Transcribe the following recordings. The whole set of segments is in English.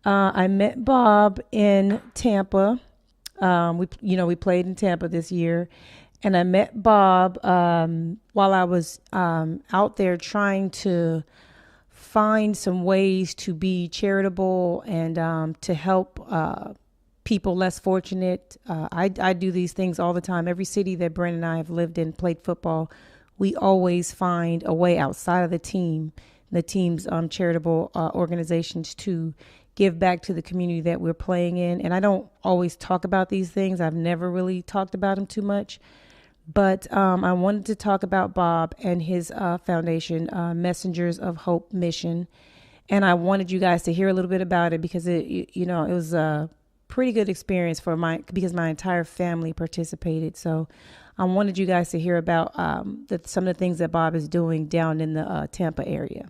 I met Bob in Tampa. We played in Tampa this year, and I met Bob while I was out there trying to find some ways to be charitable and to help people less fortunate. I do these things all the time. Every city that Brent and I have lived in, played football, we always find a way outside of the team's charitable organizations to give back to the community that we're playing in. And I don't always talk about these things. I've never really talked about them too much. But I wanted to talk about Bob and his foundation, Messengers of Hope Mission. And I wanted you guys to hear a little bit about it because it was a pretty good experience because my entire family participated. So I wanted you guys to hear about some of the things that Bob is doing down in the Tampa area.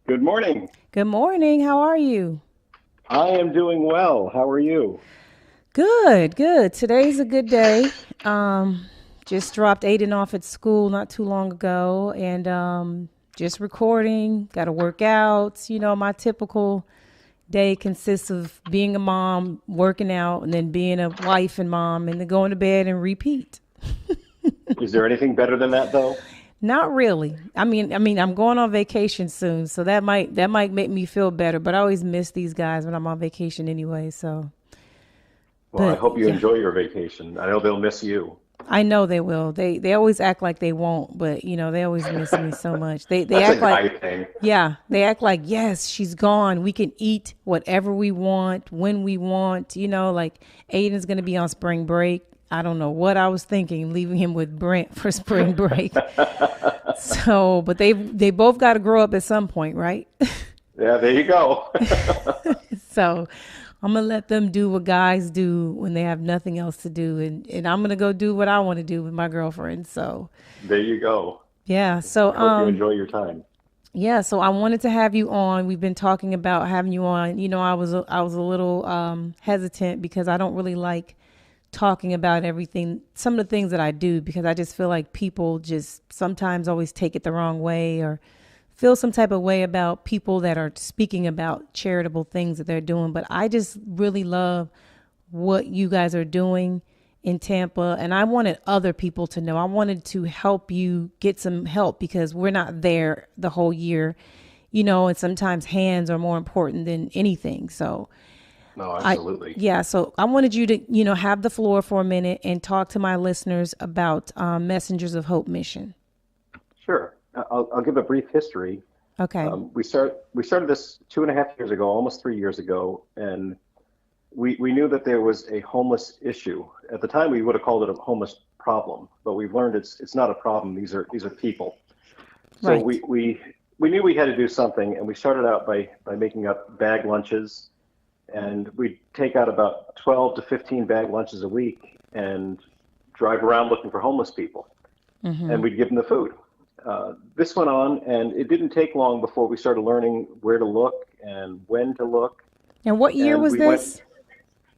Good morning. Good morning. How are you? I am doing well. How are you? Good. Today's a good day. Just dropped Aiden off at school not too long ago and just recording, got to work out. My typical day consists of being a mom, working out, and then being a wife and mom, and then going to bed and repeat. Is there anything better than that, though? Not really. I mean, I'm going on vacation soon, so that might make me feel better. But I always miss these guys when I'm on vacation anyway. So, well, I hope you enjoy your vacation. I know they'll miss you. I know they will. They always act like they won't, but they always miss me so much. They That's act a like guy thing. Yeah, they act like yes, she's gone. We can eat whatever we want when we want. Like Aiden's gonna be on spring break. I don't know what I was thinking, leaving him with Brent for spring break. So, but they both got to grow up at some point, right? Yeah, there you go. So I'm going to let them do what guys do when they have nothing else to do. And I'm going to go do what I want to do with my girlfriend. So there you go. Yeah. So I hope you enjoy your time. Yeah, so I wanted to have you on. We've been talking about having you on. I was a little hesitant because I don't really like talking about everything, some of the things that I do, because I just feel like people just sometimes always take it the wrong way or feel some type of way about people that are speaking about charitable things that they're doing. But I just really love what you guys are doing in Tampa. And I wanted other people to know. I wanted to help you get some help because we're not there the whole year, and sometimes hands are more important than anything. So no, absolutely. So I wanted you to, have the floor for a minute and talk to my listeners about Messengers of Hope Mission. Sure. I'll give a brief history. Okay. We started this 2.5 years ago, almost 3 years ago, and we knew that there was a homeless issue. At the time, we would have called it a homeless problem, but we've learned it's not a problem. These are people. So right. we knew we had to do something, and we started out by making up bag lunches. And we'd take out about 12 to 15 bag lunches a week and drive around looking for homeless people. Mm-hmm. And we'd give them the food. This went on, and it didn't take long before we started learning where to look and when to look. And what year was this?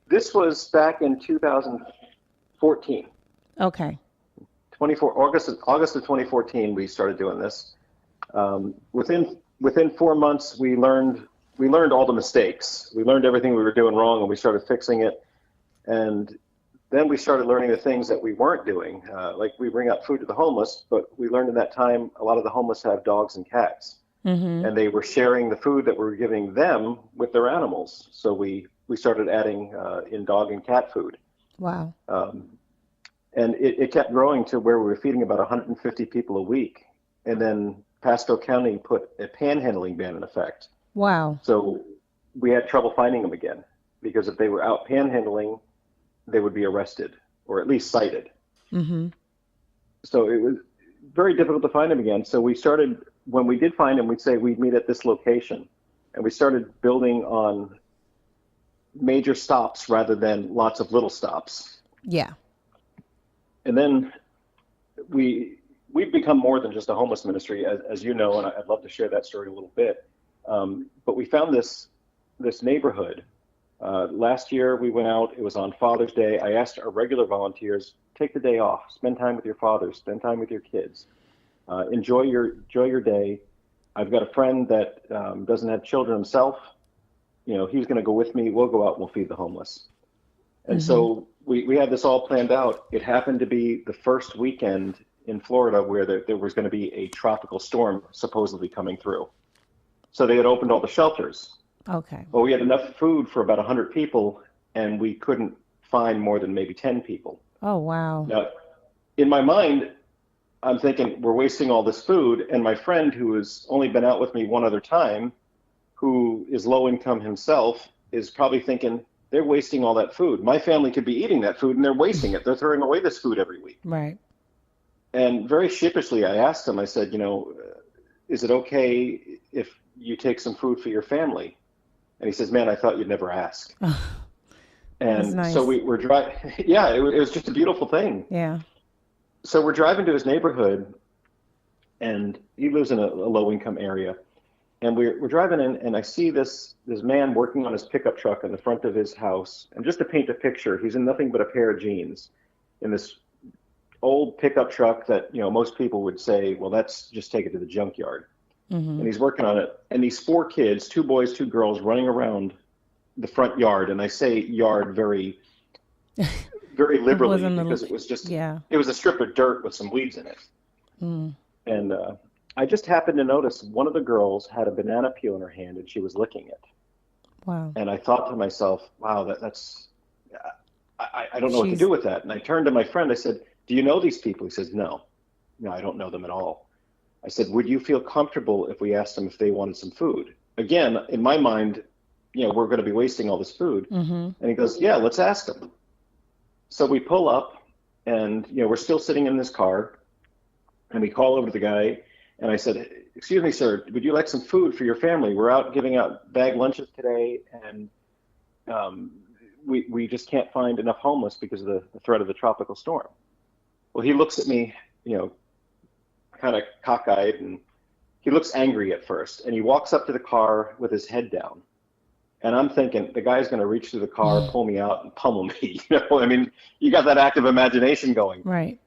This was back in 2014. Okay. August of 2014, we started doing this. Within 4 months, we learned all the mistakes. We learned everything we were doing wrong, and we started fixing it. And then we started learning the things that we weren't doing. Like we bring out food to the homeless, but we learned in that time a lot of the homeless have dogs and cats. Mm-hmm. And they were sharing the food that we were giving them with their animals. So we started adding in dog and cat food. Wow. And it kept growing to where we were feeding about 150 people a week. And then Pasco County put a panhandling ban in effect. Wow. So we had trouble finding them again because if they were out panhandling, they would be arrested or at least cited. Mm-hmm. So it was very difficult to find them again. So we started, when we did find them, we'd say we'd meet at this location. And we started building on major stops rather than lots of little stops. Yeah. And then we've become more than just a homeless ministry, as you know, and I'd love to share that story a little bit. But we found this neighborhood. Last year we went out, it was on Father's Day. I asked our regular volunteers, take the day off, spend time with your fathers, spend time with your kids. Enjoy your day. I've got a friend that doesn't have children himself. He's going to go with me. We'll go out and we'll feed the homeless. And so we had this all planned out. It happened to be the first weekend in Florida where there was going to be a tropical storm supposedly coming through. So they had opened all the shelters. Okay. Well, we had enough food for about 100 people, and we couldn't find more than maybe 10 people. Oh, wow. Now, in my mind, I'm thinking we're wasting all this food, and my friend who has only been out with me one other time, who is low income himself, is probably thinking they're wasting all that food. My family could be eating that food, and they're wasting it. They're throwing away this food every week. Right. And very sheepishly, I asked him, I said, is it okay if you take some food for your family? And he says, man, I thought you'd never ask. And nice. So we're driving. Yeah, it was just a beautiful thing. Yeah. So we're driving to his neighborhood, and he lives in a low-income area. And we're driving in, and I see this man working on his pickup truck in the front of his house. And just to paint a picture, he's in nothing but a pair of jeans in this old pickup truck that, most people would say, well, that's just take it to the junkyard. And he's working on it. And these 4 kids, 2 boys, 2 girls, running around the front yard. And I say yard very, very liberally because it was just, it was a strip of dirt with some weeds in it. And I just happened to notice one of the girls had a banana peel in her hand and she was licking it. Wow. And I thought to myself, wow, that's, I don't know what to do with that. And I turned to my friend. I said, do you know these people? He says, no, I don't know them at all. I said, would you feel comfortable if we asked them if they wanted some food? Again, in my mind, we're going to be wasting all this food. And he goes, yeah, let's ask them. So we pull up and, we're still sitting in this car and we call over to the guy. And I said, excuse me, sir, would you like some food for your family? We're out giving out bag lunches today. And we just can't find enough homeless because of the threat of the tropical storm. Well, he looks at me, kind of cockeyed, and he looks angry at first. And he walks up to the car with his head down. And I'm thinking, the guy's going to reach through the car, pull me out, and pummel me. You got that active imagination going. Right.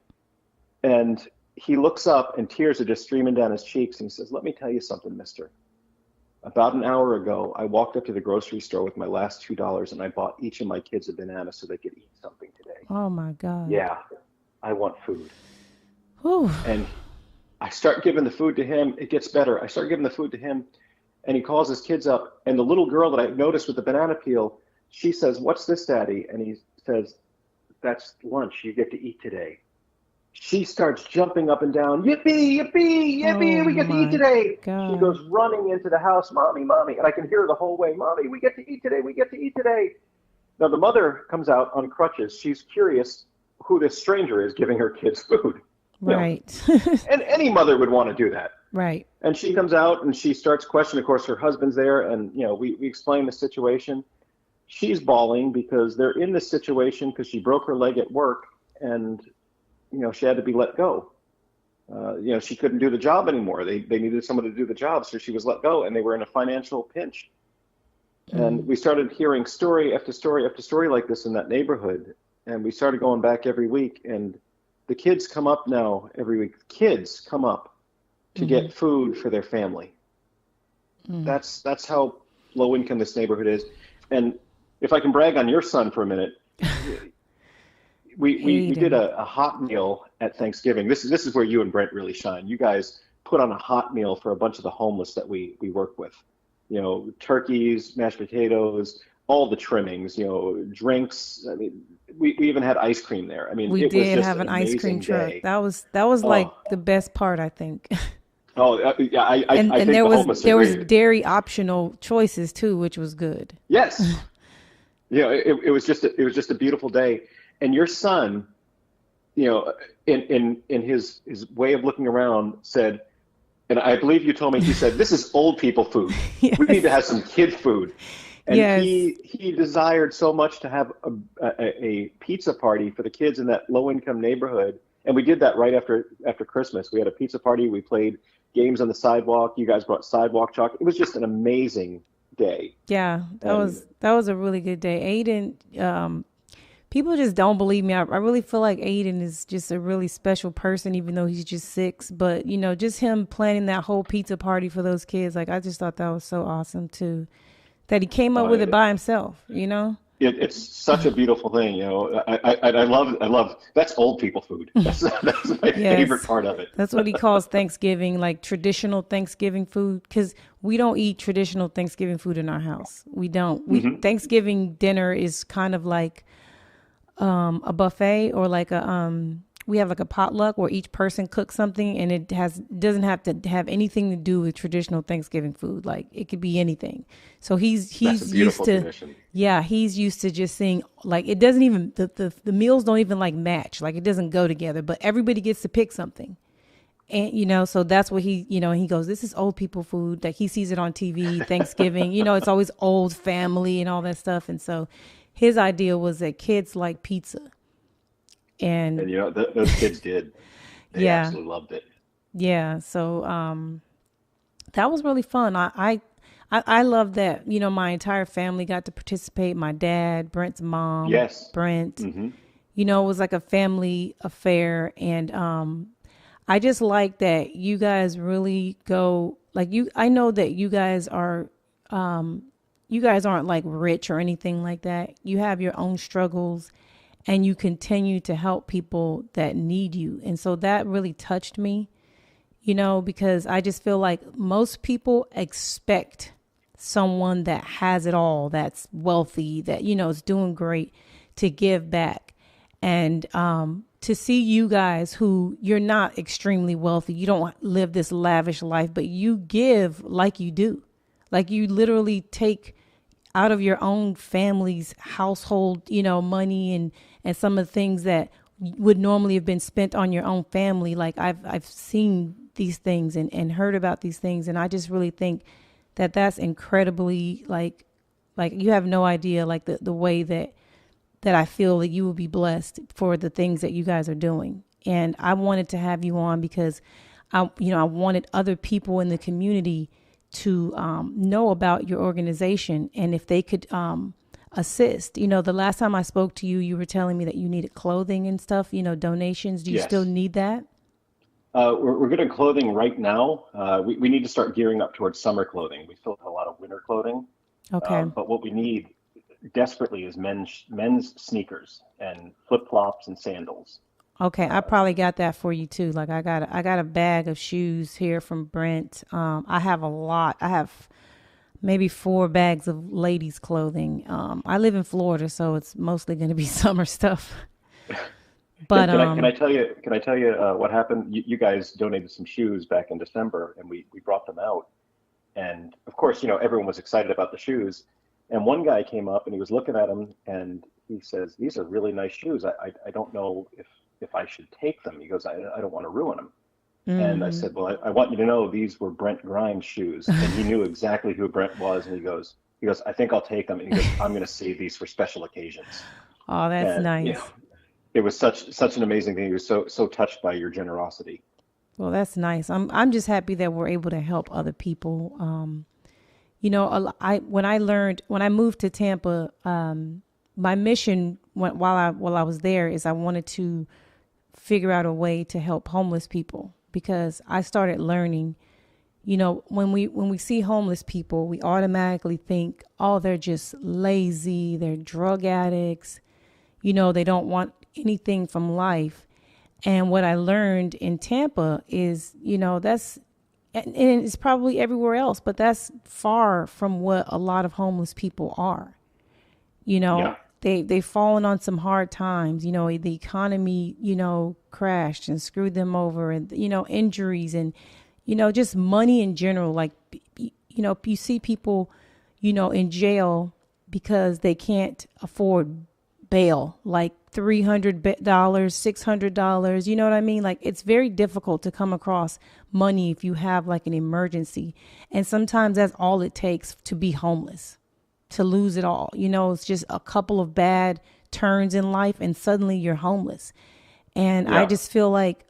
And he looks up, and tears are just streaming down his cheeks. And he says, let me tell you something, mister. About an hour ago, I walked up to the grocery store with my last $2, and I bought each of my kids a banana so they could eat something today. Oh, my God. Yeah, I want food. Whew. And I start giving the food to him. It gets better. I start giving the food to him, and he calls his kids up. And the little girl that I noticed with the banana peel, she says, what's this, Daddy? And he says, that's lunch. You get to eat today. She starts jumping up and down. Yippee, yippee, yippee, we get to eat today. God. She goes running into the house, Mommy, Mommy. And I can hear her the whole way, Mommy, we get to eat today. We get to eat today. Now, the mother comes out on crutches. She's curious who this stranger is giving her kids food. Right. And any mother would want to do that. Right. And she comes out and she starts questioning. Of course, her husband's there. And, we explain the situation. She's bawling because they're in this situation because she broke her leg at work. And, she had to be let go. She couldn't do the job anymore. They needed someone to do the job. So she was let go, and they were in a financial pinch. And we started hearing story after story after story like this in that neighborhood. And we started going back every week. And the kids come up now every week. Kids come up to get food for their family. That's how low income this neighborhood is. And if I can brag on your son for a minute, we did a hot meal at Thanksgiving. This is where you and Brent really shine. You guys put on a hot meal for a bunch of the homeless that we work with. Turkeys, mashed potatoes, all the trimmings, drinks. I mean, we even had ice cream there. I mean, we it did was just have an ice cream truck. Day. That was like the best part, I think. Oh, yeah, I and think there there was dairy optional choices too, which was good. Yes. It was just a beautiful day. And your son, in his way of looking around said, and I believe you told me, he said, this is old people food. Yes. We need to have some kid food. And yes. he desired so much to have a pizza party for the kids in that low income neighborhood. And we did that right after Christmas. We had a pizza party. We played games on the sidewalk. You guys brought sidewalk chalk. It was just an amazing day. Yeah, that was a really good day. Aiden People just don't believe me. I really feel like Aiden is just a really special person, even though he's just 6. But, you know, just him planning that whole pizza party for those kids. Like, I just thought that was so awesome, too, that he came up with it by himself, you know? It's such a beautiful thing, you know. I love that's old people food. That's my favorite part of it. That's what he calls Thanksgiving, like traditional Thanksgiving food, because we don't eat traditional Thanksgiving food in our house. We don't. Thanksgiving dinner is kind of like a buffet, or like we have like a potluck where each person cooks something, and it doesn't have to have anything to do with traditional Thanksgiving food. Like, it could be anything. So he's used to tradition. Yeah, he's used to just seeing, like, it doesn't even the meals don't even like match, like it doesn't go together, but everybody gets to pick something. And, you know, so that's what he, you know, he goes, this is old people food. Like, he sees it on TV, Thanksgiving, you know, it's always old family and all that stuff. And so his idea was that kids like pizza. And you know, those kids did. They absolutely loved it. Yeah. So that was really fun. I love that, you know, my entire family got to participate. My dad, Brent's mom, Brent, you know, it was like a family affair. And I just like that you guys really go, like, I know that you guys aren't like rich or anything like that. You have your own struggles, and you continue to help people that need you. And so that really touched me, you know, because I just feel like most people expect someone that has it all, that's wealthy, that, you know, is doing great, to give back. And to see you guys, who you're not extremely wealthy, you don't live this lavish life, but you give like you do. Like, you literally take out of your own family's household, you know, money and some of the things that would normally have been spent on your own family. Like, I've seen these things and heard about these things. And I just really think that that's incredibly, like you have no idea, like the way that I feel that you will be blessed for the things that you guys are doing. And I wanted to have you on because I wanted other people in the community to know about your organization, and if they could assist. You know, the last time I spoke to you, you were telling me that you needed clothing and stuff, you know, donations. Do you still need that? We're getting clothing right now. We need to start gearing up towards summer clothing. We still have a lot of winter clothing. Okay. But what we need desperately is men's sneakers and flip-flops and sandals. Okay, I probably got that for you too. Like, I got a bag of shoes here from Brent. I have a lot. I have maybe 4 bags of ladies' clothing. I live in Florida, so it's mostly going to be summer stuff. But can I tell you what happened? You guys donated some shoes back in December, and we brought them out. And of course, you know, everyone was excited about the shoes. And one guy came up and he was looking at them, and he says, "These are really nice shoes. I don't know if I should take them." He goes, I don't want to ruin them. And I said, well, I want you to know these were Brent Grimes shoes. And he knew exactly who Brent was. And he goes, I think I'll take them. And he goes, I'm going to save these for special occasions. Oh, that's nice. You know, it was such an amazing thing. He was so touched by your generosity. Well, that's nice. I'm just happy that we're able to help other people. You know, when I moved to Tampa, my mission while I was there is I wanted to figure out a way to help homeless people, because I started learning, you know, when we see homeless people, we automatically think, oh, they're just lazy, they're drug addicts, you know, they don't want anything from life. And what I learned in Tampa is, you know, and it's probably everywhere else, but that's far from what a lot of homeless people are. You know, yeah. They've fallen on some hard times. You know, the economy, you know, crashed and screwed them over, and, you know, injuries and, you know, just money in general. Like, you know, you see people, you know, in jail because they can't afford bail, like $300, $600. You know what I mean? Like, it's very difficult to come across money if you have like an emergency. And sometimes that's all it takes to be homeless, to lose it all. You know, it's just a couple of bad turns in life and suddenly you're homeless. And yeah. I just feel like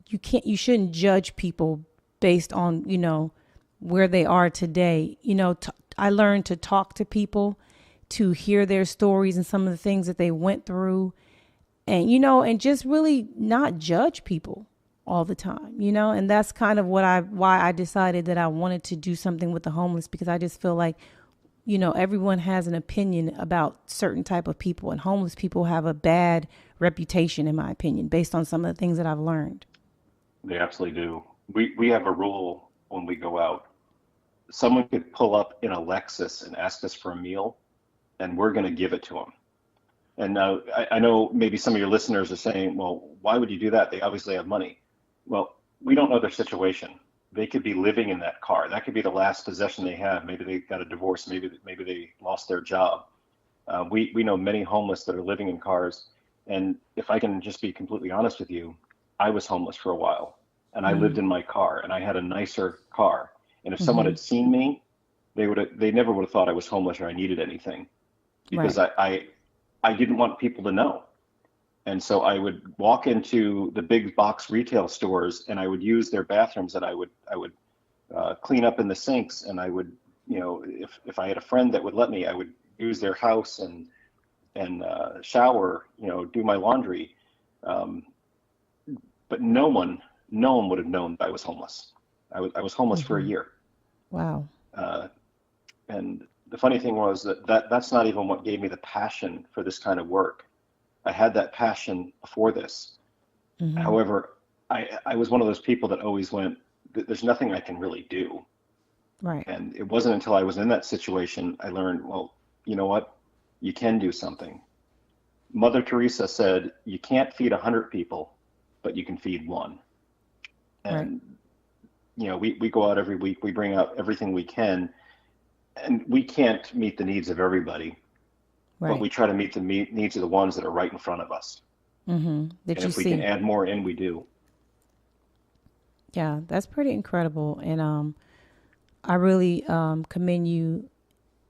you shouldn't judge people based on, you know, where they are today. You know, I learned to talk to people, to hear their stories and some of the things that they went through, and, you know, and just really not judge people all the time, you know. And that's kind of why I decided that I wanted to do something with the homeless, because I just feel like, you know, everyone has an opinion about certain type of people, and homeless people have a bad reputation, in my opinion, based on some of the things that I've learned. They absolutely do. We have a rule when we go out. Someone could pull up in a Lexus and ask us for a meal, and we're going to give it to them. And I know maybe some of your listeners are saying, well, why would you do that? They obviously have money. Well, we don't know their situation. They could be living in that car. That could be the last possession they have. Maybe they got a divorce. Maybe they lost their job. We know many homeless that are living in cars. And if I can just be completely honest with you, I was homeless for a while, and I lived in my car, and I had a nicer car. And if someone had seen me, they never would have thought I was homeless or I needed anything, because I didn't want people to know. And so I would walk into the big box retail stores, and I would use their bathrooms, and I would clean up in the sinks, and I would, you know, if I had a friend that would let me, I would use their house and shower, you know, do my laundry. But no one would have known that I was homeless. I was homeless for a year. Wow. And the funny thing was that's not even what gave me the passion for this kind of work. I had that passion before this. However, I was one of those people that always went, there's nothing I can really do. Right. And it wasn't until I was in that situation, I learned, well, you know what? You can do something. Mother Teresa said, you can't feed 100 people, but you can feed one. And, you know, we go out every week, we bring out everything we can, and we can't meet the needs of everybody. But we try to meet the needs of the ones that are right in front of us. And if we can add more in, we do. Yeah, that's pretty incredible. And I really commend you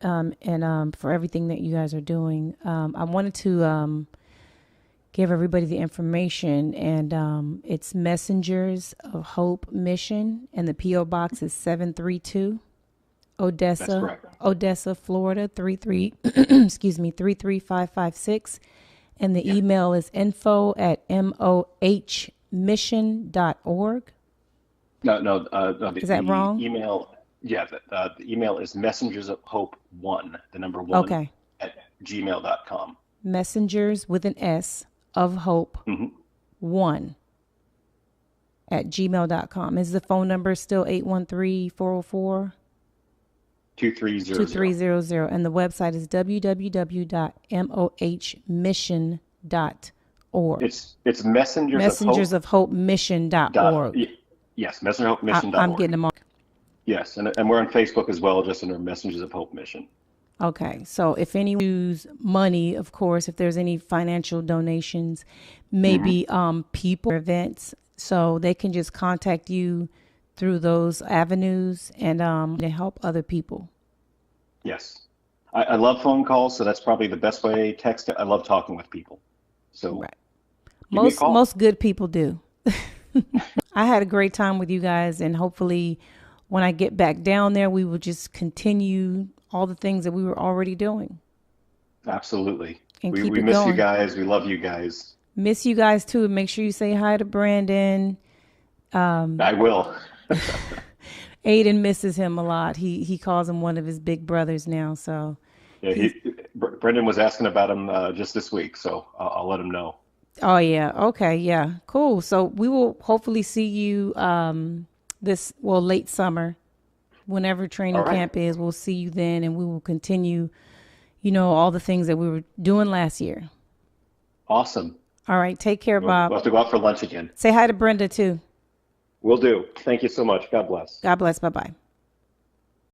and for everything that you guys are doing. I wanted to give everybody the information, and it's Messengers of Hope Mission, and the P.O. Box is 732. Odessa, Florida, 33556. And the email is info@mohmission.org. No. Is that wrong? Email, the email is Messengers of Hope 1, the number 1, at gmail.com. Messengers with an S of Hope 1 at gmail.com. Is the phone number still 813-404? 2300. And the website is www.mohmission.org. It's Messengers of Hope Mission.org. Yes, messengersofhopemission.org. I'm getting them all. Yes, and we're on Facebook as well, just under Messengers of Hope Mission. Okay, so if any use money, of course, if there's any financial donations, maybe people events, so they can just contact you through those avenues and to help other people. Yes. I love phone calls, so that's probably the best way. Text. I love talking with people. So most good people do. I had a great time with you guys, and hopefully when I get back down there, we will just continue all the things that we were already doing. Absolutely. And we miss you guys. We love you guys. Miss you guys too. Make sure you say hi to Brandon. I will. Aiden misses him a lot. He calls him one of his big brothers now. So yeah, Brendan was asking about him just this week, so I'll let him know. Oh yeah, okay, yeah, cool. So we will hopefully see you late summer, whenever training camp is. We'll see you then, and we will continue, all the things that we were doing last year. Awesome. All right, take care, Bob. We'll have to go out for lunch again. Say hi to Brenda too. Will do. Thank you so much. God bless. God bless. Bye-bye.